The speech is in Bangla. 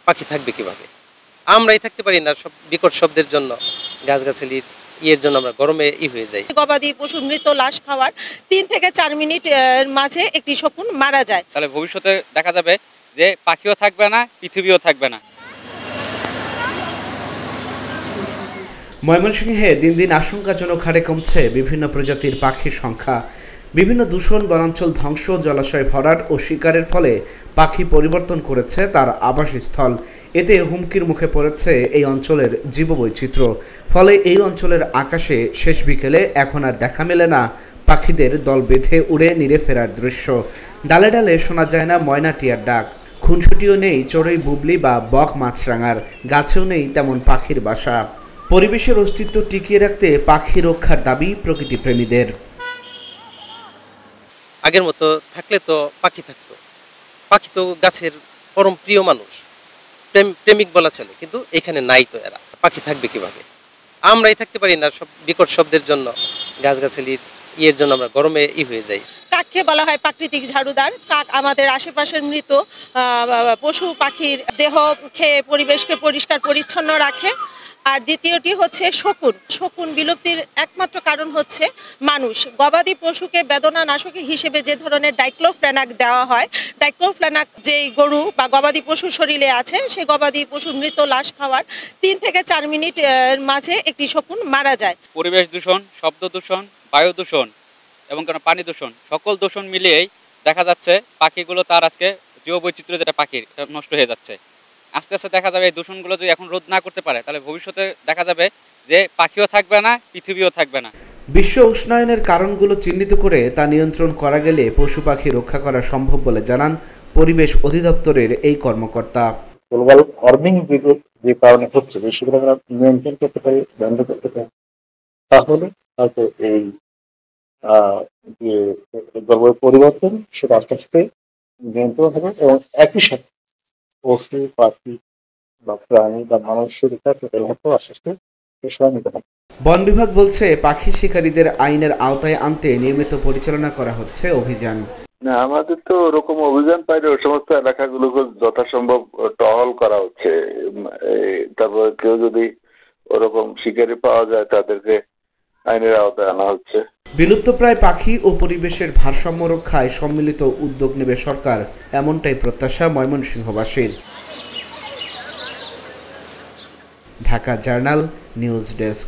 পাখি থাকবে কিভাবে? আমরাই থাকতে পারি না সব বিকট শব্দের জন্য, গাছগাছালির ইয়ের জন্য আমরা গরমে হয়ে যাই। গবাদি পশুর মৃত লাশ খাওয়ার ৩ থেকে ৪ মিনিট মাঝে একটি শকুন মারা যায়। তাহলে ভবিষ্যতে দেখা যাবে যে পাখিও থাকবে না, পৃথিবীও থাকবে না। ময়মনসিংহে দিন দিন আশঙ্কাজনক হারে কমছে বিভিন্ন প্রজাতির পাখির সংখ্যা। বিভিন্ন দূষণ, বনাঞ্চল ধ্বংস, জলাশয় ভরাট ও শিকারের ফলে পাখি পরিবর্তন করেছে তার আবাসস্থল। এতে হুমকির মুখে পড়েছে এই অঞ্চলের জীববৈচিত্র্য। ফলে এই অঞ্চলের আকাশে শেষ বিকেলে এখন আর দেখা মেলে না পাখিদের দল বেঁধে উড়ে নিরে ফেরার দৃশ্য। ডালে ডালে শোনা যায় না ময়না টিয়ার ডাক, খুনসুটিও নেই চড়ুই, বুবলি বা বক মাছরাঙার, গাছেও নেই তেমন পাখির বাসা। পরিবেশের অস্তিত্ব টিকিয়ে রাখতে পাখি রক্ষার দাবি প্রকৃতিপ্রেমীদের। আগের মতো থাকলে তো পাখি থাকতো। পাখি তো গাছের পরম প্রিয় মানুষ, প্রেমিক বলা চলে, কিন্তু এখানে নাই তো এরা। পাখি থাকবে কিভাবে? আমরাই থাকতে পারি না সব বিকট শব্দের জন্য, গাছগাছালির ইয়ের জন্য আমরা গরমে হয়ে যাই। কাককে বলা হয় প্রাকৃতিক ঝাড়ুদার। কাক আমাদের আশেপাশের মৃত পশু পাখির দেহ খেয়ে পরিবেশকে পরিষ্কার পরিচ্ছন্ন রাখে। আর দ্বিতীয়টি হচ্ছে শকুন। শকুন বিলুপ্তির একমাত্র কারণ হচ্ছে মানুষ। গবাদি পশুকে বেদনানাশক হিসেবে যে ধরনের ডাইক্লোফেনাক দেওয়া হয়, ডাইক্লোফেনাক যেই গরু বা গবাদি পশুর শরীরে আছে, সেই গবাদি পশুর মৃত লাশ খাওয়ার ৩ থেকে ৪ মিনিট মাঝে একটি শকুন মারা যায়। পরিবেশ দূষণ, শব্দ দূষণ, বায়ু দূষণ এবং পানি দূষণ, সকল দূষণ মিলিয়েই দেখা যাচ্ছে পাখিগুলো তার আজকে জীববৈচিত্র্য যেটা পাখির, এটা নষ্ট হয়ে যাচ্ছে। আস্তে আস্তে দেখা যাবে এই দূষণগুলো যদি এখন রোধ না করতে পারে, তাহলে ভবিষ্যতে দেখা যাবে যে পাখিও থাকবে না, পৃথিবীও থাকবে না। বিশ্ব উষ্ণায়নের কারণগুলো চিহ্নিত করে তা নিয়ন্ত্রণ করা গেলে পশু পাখি রক্ষা করা সম্ভব বলে জানান পরিবেশ অধিদপ্তরের এই কর্মকর্তা। গ্লোবাল ওয়ার্মিং যে কারণে হচ্ছে, সেগুলো আমরা নিয়ন্ত্রণ করতে পারি, বন্ধ করতে পারি, তাহলে হয়তো এই যে জলবায়ু পরিবর্তন সেটা আস্তে আস্তে নিয়ন্ত্রণ হবে এবং একই সাথে পশু পাখি বা প্রাণী বা মানুষ সুরক্ষার লক্ষ্য আস্তে আস্তে সময় নিতে হবে। বন বিভাগ বলছে পাখি শিকারীদের আইনের আওতায় আনতে নিয়মিত পরিচালনা করা হচ্ছে অভিযান। না, আমাদের তো ওরকম অভিযান পাইলে ওই সমস্ত এলাকাগুলোকে যথাসম্ভব টহল করা হচ্ছে। তারপর কেউ যদি ওরকম শিকারি পাওয়া যায় তাদেরকে আইনের আওতায় আনা হচ্ছে। বিলুপ্তপ্রায় পাখি ও পরিবেশের ভারসাম্য রক্ষায় সম্মিলিত উদ্যোগ নেবে সরকার, এমনটাই প্রত্যাশা ময়মনসিংহবাসীর। Dhaka journal news desk.